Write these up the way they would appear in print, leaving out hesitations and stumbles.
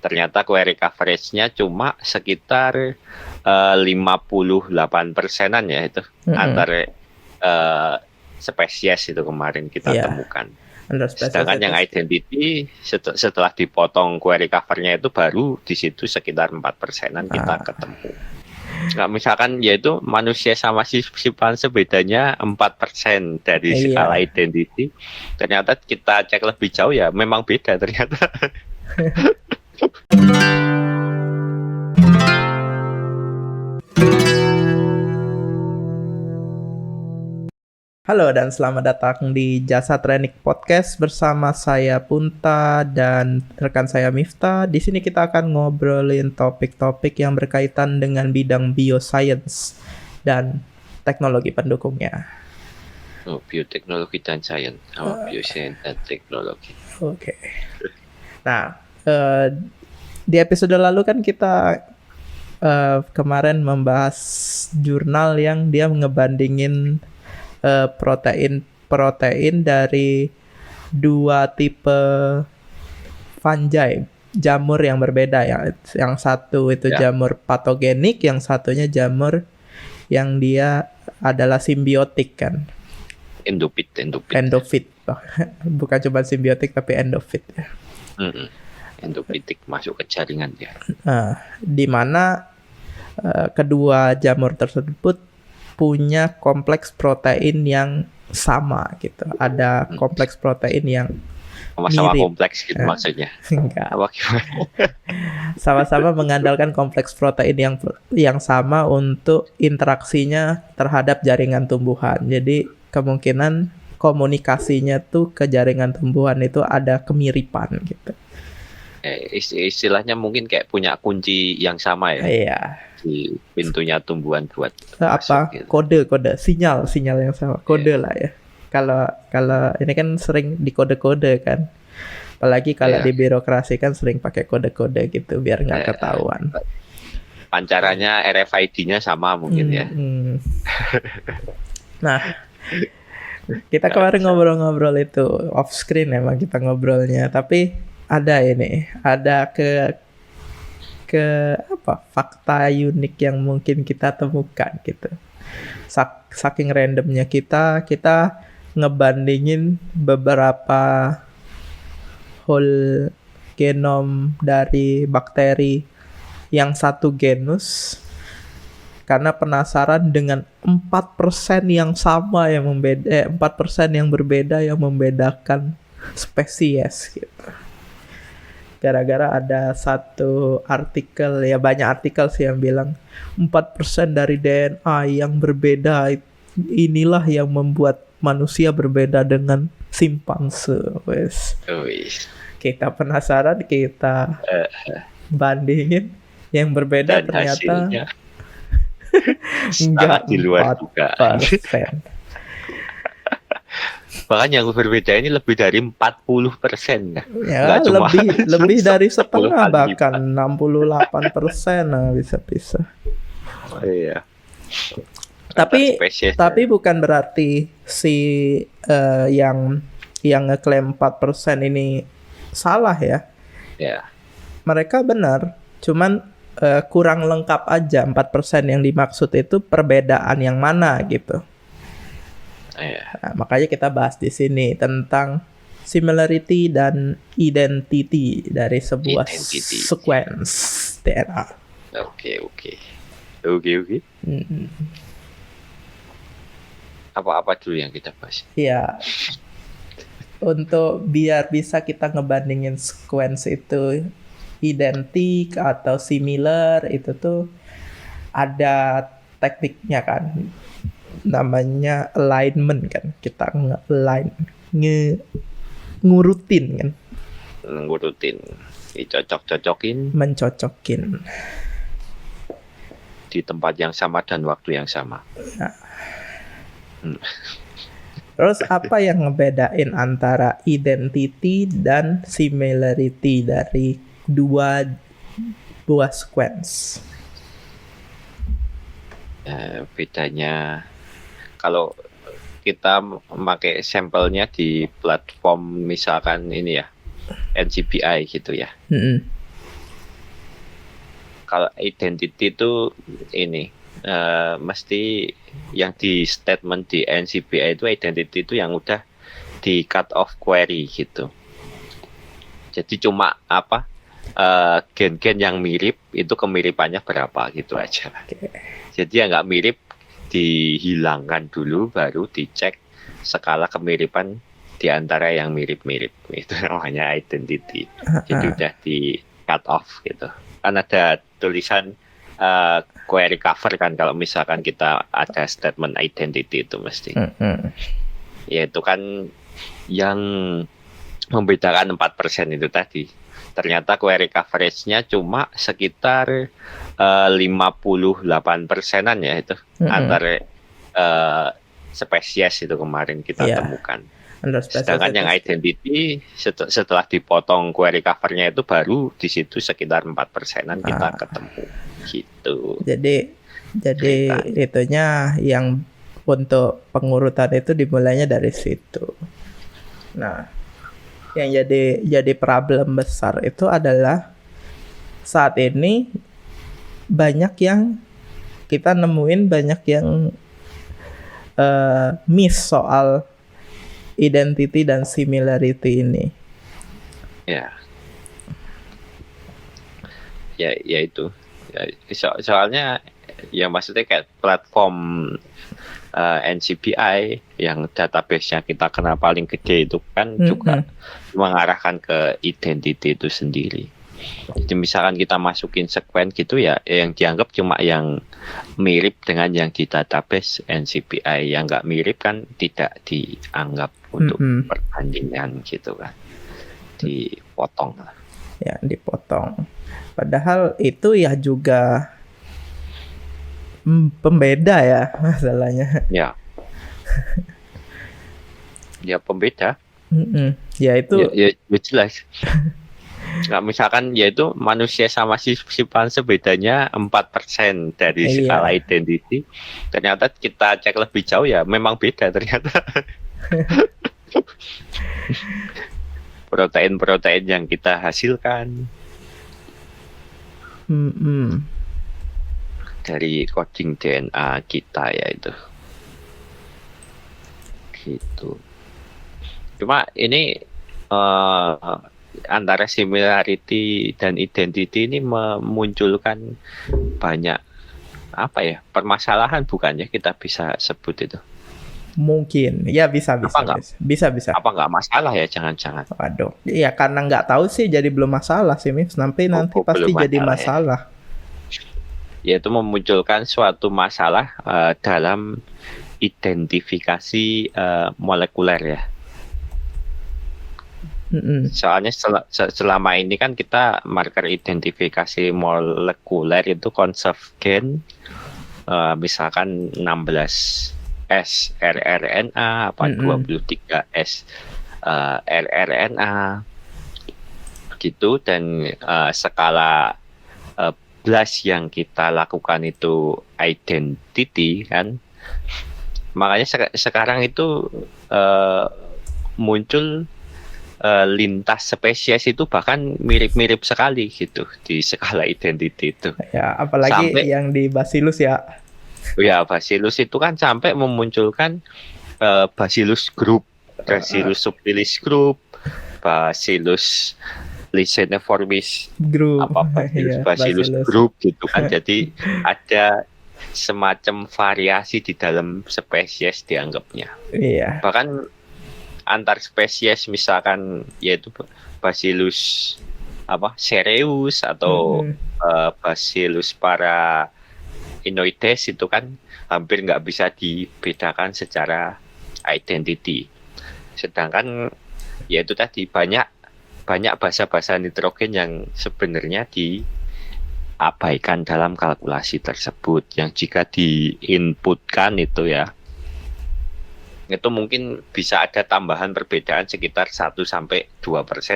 ternyata query coverage-nya cuma sekitar 58%-an ya itu antara spesies itu kemarin kita temukan. Sedangkan yang identity setelah dipotong query cover-nya itu baru di situ sekitar 4%-an kita ketemu. Nah, misalkan yaitu manusia sama simpanse bedanya 4% dari skala identity. Ternyata kita cek lebih jauh ya memang beda ternyata. Halo dan selamat datang di Jasa Training Podcast bersama saya Punta dan rekan saya Miftah. Di sini kita akan ngobrolin topik-topik yang berkaitan dengan bidang bioscience dan teknologi pendukungnya. Oh, bioteknologi dan sains, bioscience dan teknologi. Oke. Nah, di episode lalu kan kita kemarin membahas jurnal yang dia ngebandingin protein dari dua tipe fungi, jamur yang berbeda ya. Yang satu itu jamur patogenik, yang satunya jamur yang dia adalah simbiotik kan. Endofit. Bukan cuma simbiotik tapi endofit ya. Endofitik masuk ke jaringan ya. Di mana kedua jamur tersebut punya kompleks protein yang sama gitu. Ada kompleks protein yang sama-sama kompleks gitu maksudnya. Enggak. Sama-sama mengandalkan kompleks protein yang sama untuk interaksinya terhadap jaringan tumbuhan. Jadi kemungkinan komunikasinya tuh ke jaringan tumbuhan itu ada kemiripan gitu. Istilahnya mungkin kayak punya kunci yang sama ya. Iya. Di pintunya tumbuhan buat apa gitu. kode sinyal yang sama kode lah ya. Kalau ini kan sering dikode-kode kan, apalagi kalau di birokrasi kan sering pakai kode-kode gitu biar nggak ketahuan. Pancarannya RFID-nya sama mungkin ya. Nah, kita kemarin ngobrol-ngobrol itu off screen emang kita ngobrolnya, tapi ada fakta unik yang mungkin kita temukan gitu. Saking randomnya kita ngebandingin beberapa whole genom dari bakteri yang satu genus karena penasaran dengan 4% yang sama yang 4% yang berbeda yang membedakan spesies gitu. Gara-gara ada satu artikel, ya banyak artikel sih yang bilang 4% dari DNA yang berbeda inilah yang membuat manusia berbeda dengan simpanse. Kita penasaran, kita bandingin yang berbeda dan ternyata enggak di luar dugaan. Bahkan yang berbeda ini lebih dari 40%. Ya, lebih dari setengah bahkan 68% bisa. Iya. Tapi bukan berarti si yang ngeklaim 4% ini salah ya. Ya. Mereka benar, cuman kurang lengkap aja 4% yang dimaksud itu perbedaan yang mana gitu. Nah, makanya kita bahas di sini tentang similarity dan identity dari sebuah sequence DNA. Oke. Apa dulu yang kita bahas? Ya, untuk biar bisa kita ngebandingin sequence itu identik atau similar, itu tuh ada tekniknya kan. Namanya alignment kan, kita ngurutin kan, mencocokin di tempat yang sama dan waktu yang sama. Terus apa yang ngebedain antara identity dan similarity dari dua buah sequence? Bedanya kalau kita memakai sampelnya di platform misalkan ini ya NCBI gitu ya. kalau identity itu ini mesti yang di statement di NCBI itu identity itu yang udah di cut off query gitu. Jadi cuma gen-gen yang mirip itu kemiripannya berapa gitu aja. Jadi yang nggak mirip dihilangkan dulu, baru dicek skala kemiripan di antara yang mirip-mirip. Itu namanya identity. Jadi udah di cut off gitu. Kan ada tulisan query cover kan kalau misalkan kita ada statement identity itu mesti. Ya itu kan yang membedakan 4% itu tadi. Ternyata query coverage-nya cuma sekitar 58%-an ya itu antara spesies itu kemarin kita temukan. Sedangkan yang identity setelah dipotong query covernya itu baru di situ sekitar 4%-an kita ketemu gitu. Jadi itunya yang untuk pengurutan itu dimulainya dari situ. Nah, yang jadi problem besar itu adalah saat ini banyak yang kita nemuin banyak yang miss soal identity dan similarity ini. Ya itu. Soalnya ya maksudnya kayak platform NCBI yang database-nya kita kenal paling gede itu kan juga mengarahkan ke identity itu sendiri. Jadi misalkan kita masukin sekuen gitu ya, yang dianggap cuma yang mirip dengan yang di database NCBI, yang nggak mirip kan tidak dianggap untuk perbandingan gitu kan, dipotong lah. Ya dipotong. Padahal itu ya juga pembeda ya masalahnya. Ya. Ya pembeda. Ya itu. Ya jelas. Nggak misalkan ya itu manusia sama simpanse bedanya 4% dari skala identity. Ternyata kita cek lebih jauh ya memang beda ternyata. Protein-protein yang kita hasilkan. Dari coding DNA kita ya itu gitu. Cuma ini antara similarity dan identity ini memunculkan banyak permasalahan bukannya kita bisa sebut itu? Mungkin ya bisa. Apa nggak masalah ya jangan-jangan? Waduh, ya karena nggak tahu sih jadi belum masalah sih Mims. Nanti pasti jadi masalah. Yaitu memunculkan suatu masalah dalam identifikasi molekuler ya. Soalnya selama ini kan kita marker identifikasi molekuler itu conserved gen, misalkan 16S rRNA 23S rRNA gitu, dan skala blast yang kita lakukan itu identity kan. Makanya sekarang itu muncul lintas spesies itu bahkan mirip-mirip sekali gitu di skala identity itu. Ya, apalagi yang di Bacillus ya. Ya, Bacillus itu kan sampai memunculkan Bacillus group, Bacillus subtilis group, Bacillus licheniformis group, Bacillus group gitu kan. Jadi ada semacam variasi di dalam spesies dianggapnya. Iya. Bahkan antar spesies misalkan yaitu Bacillus cereus atau Bacillus paranoides itu kan hampir nggak bisa dibedakan secara identity. Sedangkan yaitu tadi banyak basa-basa nitrogen yang sebenarnya diabaikan dalam kalkulasi tersebut, yang jika diinputkan itu ya, itu mungkin bisa ada tambahan perbedaan sekitar 1-2%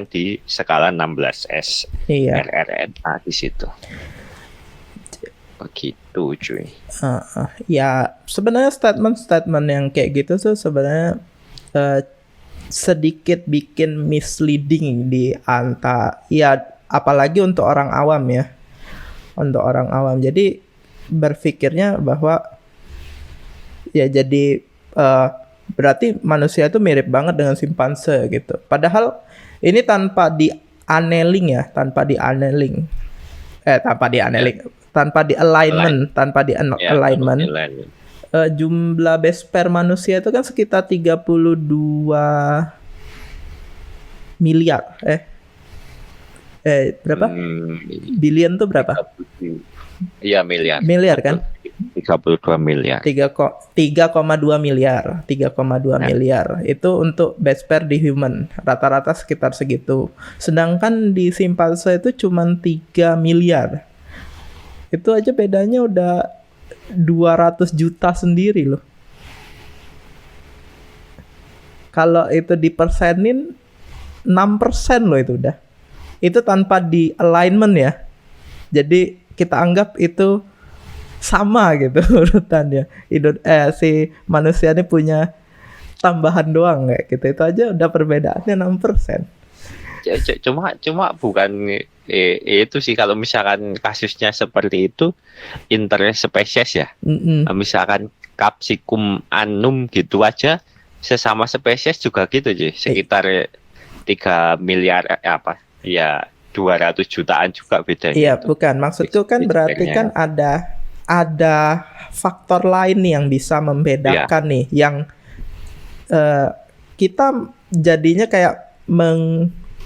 di skala 16S rRNA di situ. Begitu cuy. Ya sebenarnya statement yang kayak gitu tuh sebenarnya sedikit bikin misleading di ya apalagi untuk orang awam ya. untuk orang awam. Jadi berpikirnya bahwa ya jadi berarti manusia itu mirip banget dengan simpanse gitu. Padahal ini tanpa di annealing ya, tanpa di alignment. Jumlah base pair manusia itu kan sekitar 32 miliar. Berapa? Billion tuh berapa? Iya, miliar. Miliar kan? 32 miliar. 3,2 miliar. 3,2 miliar. Itu untuk base pair di human. Rata-rata sekitar segitu. Sedangkan di simpanse itu cuma 3 miliar. Itu aja bedanya udah 200 juta sendiri loh. Kalau itu dipersenin 6% loh itu udah. Itu tanpa di alignment ya. Jadi kita anggap itu sama gitu urutannya. Si manusia ini punya tambahan doang kayak gitu. Itu aja udah perbedaannya 6%. Cuma bukan itu sih, kalau misalkan kasusnya seperti itu interspesies ya. Misalkan Capsicum annum gitu aja sesama spesies juga gitu sih, sekitar 3 miliar 200 jutaan juga bedanya. Iya, bukan. Maksudku kan berarti kan ada faktor lain nih yang bisa membedakan nih, yang kita jadinya kayak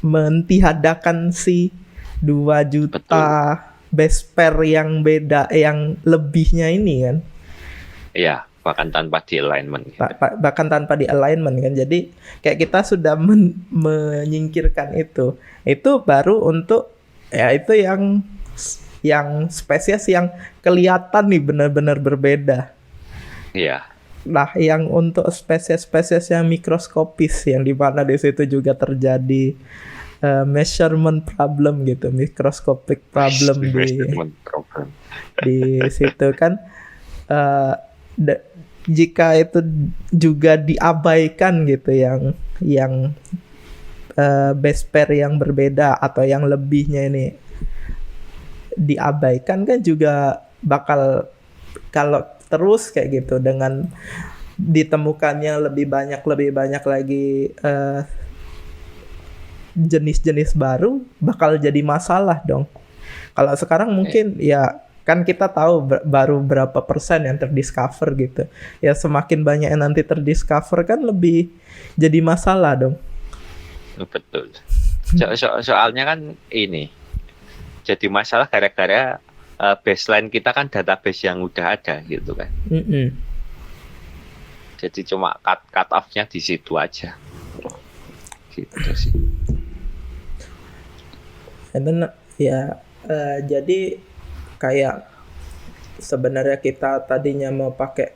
mentihadakan si 2 juta base pair yang beda, yang lebihnya ini kan. Iya, bahkan tanpa di alignment. Bahkan tanpa di alignment kan. Jadi kayak kita sudah menyingkirkan itu. Itu baru untuk ya itu yang spesies yang kelihatan nih benar-benar berbeda. Iya. Nah, yang untuk spesies-spesies yang mikroskopis, yang di mana di situ juga terjadi measurement problem gitu, microscopic problem di situ kan. Jika itu juga diabaikan gitu, yang base pair yang berbeda atau yang lebihnya ini diabaikan kan juga bakal, kalau terus kayak gitu dengan ditemukannya lebih banyak lagi jenis-jenis baru, bakal jadi masalah dong. Kalau sekarang mungkin ya kan kita tahu baru berapa persen yang terdiscover gitu. Ya semakin banyak yang nanti terdiscover kan lebih jadi masalah dong. Betul. Soalnya kan ini jadi masalah gara-gara baseline kita kan database yang udah ada gitu kan. Jadi cuma cut off-nya di situ aja. Gitu sih. Dan ya jadi kayak sebenarnya kita tadinya mau pakai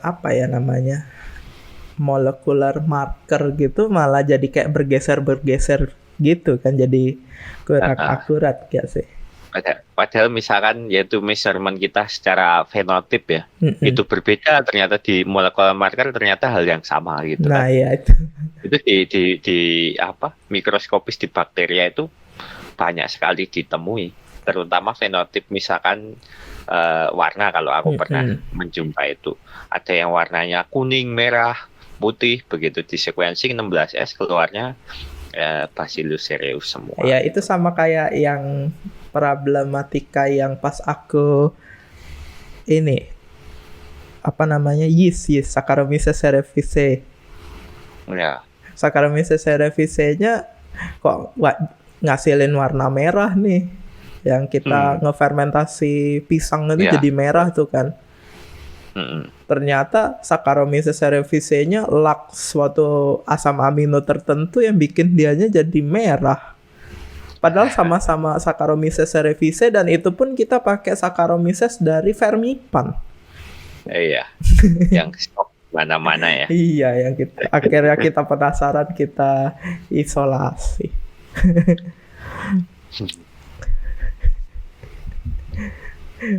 apa ya namanya, molecular marker gitu, malah jadi kayak bergeser gitu kan, jadi kurang akurat ya sih. Padahal misalkan yaitu measurement kita secara fenotip ya, itu berbeda, ternyata di molecular marker ternyata hal yang sama gitu. Nah, kan. Ya itu di mikroskopis di bakteria itu banyak sekali ditemui, terutama fenotip misalkan warna. Kalau aku pernah menjumpai itu ada yang warnanya kuning, merah, putih, begitu di sequencing 16S keluarnya Bacillus cereus semua. Ya itu sama kayak yang problematika yang pas aku ini apa namanya, yeast Saccharomyces cerevisiae. Ya. Saccharomyces cerevisiae-nya kok ngasilin warna merah nih. Yang kita ngefermentasi pisang itu jadi merah tuh kan. Ternyata Saccharomyces cerevisiae-nya lack suatu asam amino tertentu yang bikin dianya jadi merah. Padahal sama-sama Saccharomyces cerevisiae, dan itu pun kita pakai Saccharomyces dari Vermipan. Iya. Yang stok mana-mana ya. Iya, yang akhirnya kita penasaran, kita isolasi.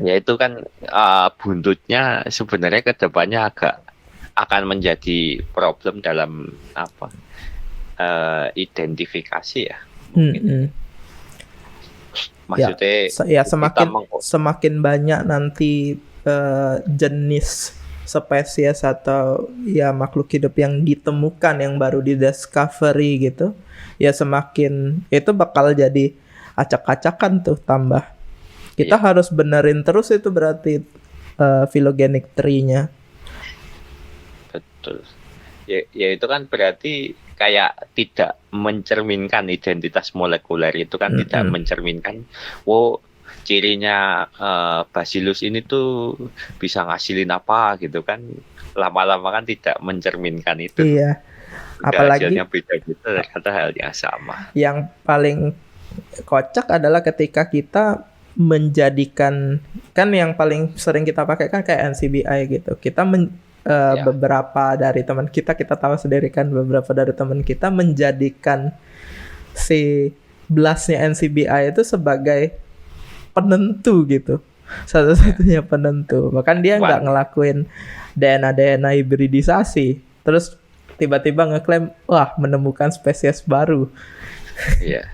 Ya itu kan buntutnya sebenarnya kedepannya akan menjadi problem dalam identifikasi ya. Maksudnya ya semakin banyak nanti jenis spesies atau ya makhluk hidup yang ditemukan, yang baru di discovery gitu, ya semakin itu bakal jadi acak-acakan tuh tambah. Kita harus benerin terus itu berarti phylogenetic tree-nya. Betul. Ya itu kan berarti kayak tidak mencerminkan identitas molekuler itu kan, tidak mencerminkan cirinya Bacillus ini tuh bisa ngasilin apa gitu kan, lama-lama kan tidak mencerminkan itu. Iya. Apalagi hasilnya beda gitu, ternyata hal yang sama. Yang paling kocak adalah ketika kita menjadikan, kan yang paling sering kita pakai kan kayak NCBI gitu. Kita beberapa dari teman kita tahu sendiri kan, beberapa dari teman kita menjadikan si blastnya NCBI itu sebagai penentu gitu, satu-satunya penentu. Bahkan dia nggak ngelakuin DNA hibridisasi, terus tiba-tiba ngeklaim wah menemukan spesies baru. Iya.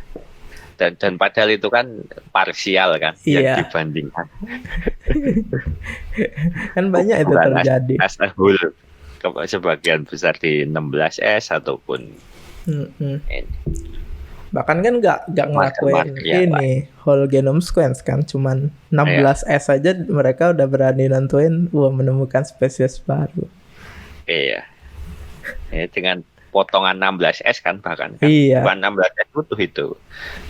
Dan padahal itu kan parsial kan, yang dibandingkan. Kan banyak itu terjadi. As a whole, sebagian besar di 16S ataupun bahkan kan nggak ngelakuin ini whole genome sequence kan, cuman 16S aja mereka udah berani nentuin menemukan spesies baru. Iya. Dengan potongan 16S kan bahkan kan. Bukan 16S utuh itu.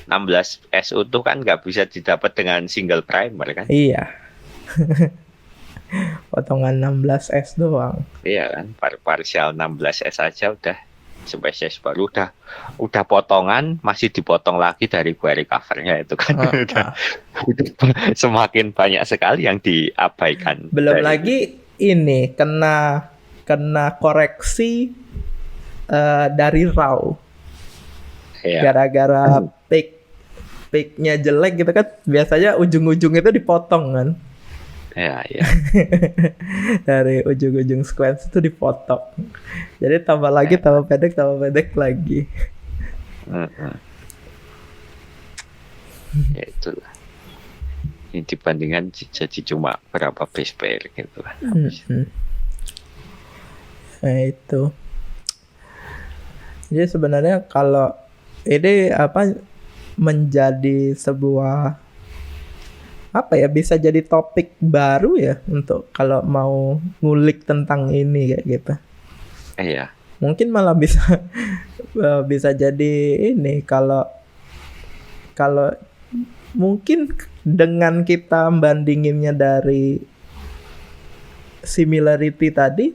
16S utuh kan nggak bisa didapat dengan single primer kan. Iya. Potongan 16S doang. Iya kan, parsial 16S aja udah spesies baru, udah potongan masih dipotong lagi dari query covernya itu kan. Udah semakin banyak sekali yang diabaikan. Belum lagi ini kena koreksi dari raw, gara-gara peaknya jelek gitu kan, biasanya ujung-ujung itu dipotong kan. Ya. Dari ujung-ujung sequence itu dipotong, jadi tambah pendek lagi. Ya itulah, ini dibandingkan jadi cuma berapa base pair gitu kan. Nah itu. Jadi sebenarnya kalau ini menjadi sebuah bisa jadi topik baru ya untuk kalau mau ngulik tentang ini kayak gitu. Iya. Mungkin malah bisa jadi ini kalau mungkin dengan kita bandinginnya dari similarity tadi,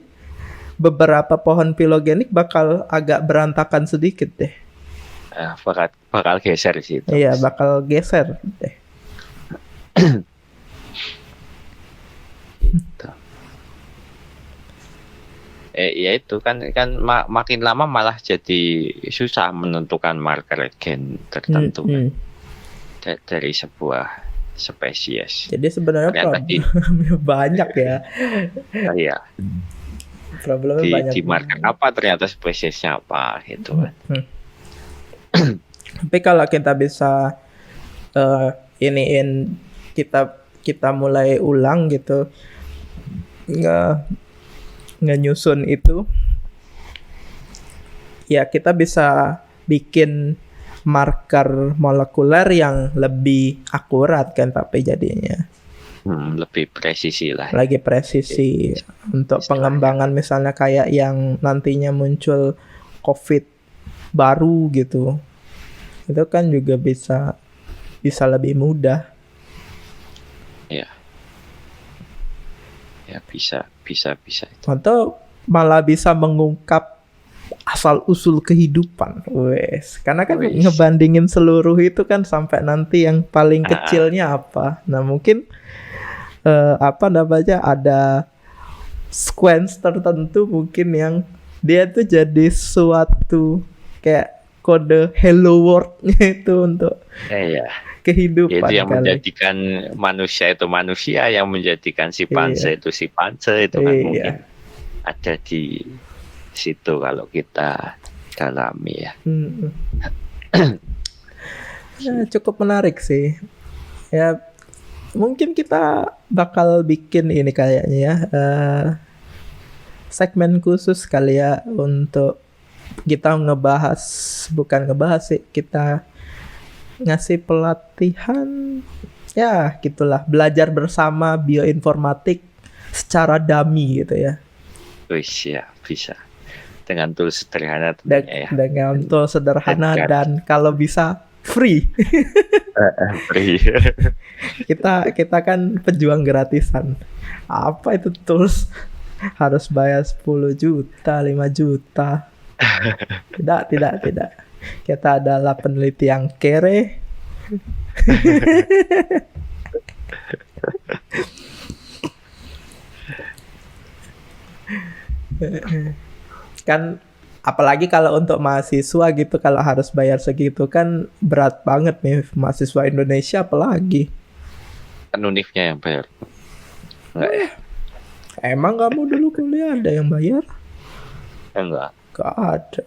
beberapa pohon filogenik bakal agak berantakan sedikit deh. Bakal geser sih. Iya, bakal geser deh. Gitu. Ya itu kan makin lama malah jadi susah menentukan marker gen tertentu dari sebuah spesies. Jadi sebenarnya problemnya banyak ya. Iya. Problemnya banyak. Di marker apa ternyata spesiesnya apa gitu kan. Tapi kalau kita bisa kita mulai ulang gitu, nyusun itu, ya kita bisa bikin marker molekuler yang lebih akurat kan, tapi jadinya lebih presisi lah. Lagi presisi untuk pengembangan misalnya kayak yang nantinya muncul COVID baru gitu, itu kan juga bisa lebih mudah. Ya bisa. Atau malah bisa mengungkap asal usul kehidupan, karena kan ngebandingin seluruh itu kan sampai nanti yang paling kecilnya apa. Nah mungkin ada sequence tertentu mungkin yang dia tuh jadi suatu kayak kode hello world-nya itu untuk kehidupan. Itu yang menjadikan manusia itu manusia, yang menjadikan si panse itu si panse itu kan mungkin ada di situ kalau kita dalami ya. Cukup menarik sih. Ya mungkin kita bakal bikin ini kayaknya ya, segmen khusus kali ya untuk kita bukan ngebahas sih, kita ngasih pelatihan ya gitulah, belajar bersama bioinformatik secara dummy gitu ya. Wis ya, bisa. Dengan tools sederhana tentunya ya. Dengan tools sederhana dan kalau bisa free. Free. kita kan pejuang gratisan. Apa itu tools? Harus bayar 10 juta, 5 juta. Tidak. Kita adalah peneliti yang kere. Kan apalagi kalau untuk mahasiswa gitu, kalau harus bayar segitu kan berat banget nih mahasiswa Indonesia apalagi. Kan Unifnya yang bayar. Enggak ya? Emang kamu dulu kuliah ada yang bayar? Enggak. Gak ada.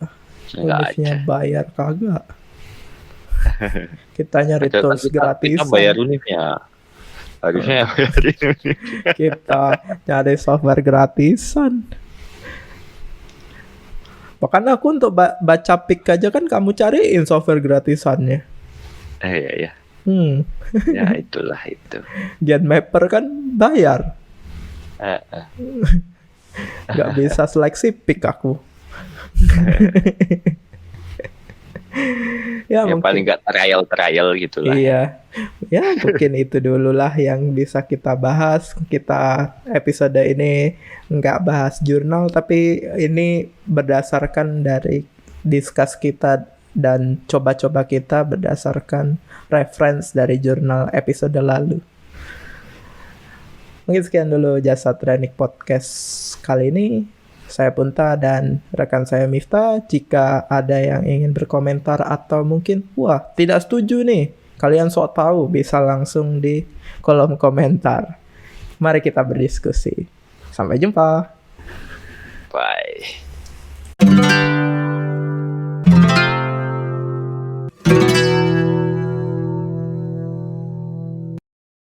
Unifnya bayar kagak. Kita nyari tools gratis. Kita bayar Unifnya. Harusnya bayar Unifnya. Kita nyari software gratisan. Bahkan aku untuk baca PIK aja kan kamu cariin software gratisannya. Iya. Ya itulah itu. GenMapper kan bayar. Gak bisa seleksi PIK aku. Ya mungkin. Paling gak trial gitu lah. Iya. Ya mungkin itu dulu lah yang bisa kita bahas. Kita episode ini nggak bahas jurnal, tapi ini berdasarkan dari discuss kita dan coba-coba kita berdasarkan reference dari jurnal episode lalu. Mungkin sekian dulu Jasa Training Podcast kali ini. Saya Punta dan rekan saya Miftah. Jika ada yang ingin berkomentar atau mungkin wah tidak setuju nih, kalian sok tahu, bisa langsung di kolom komentar. Mari kita berdiskusi. Sampai jumpa. Bye.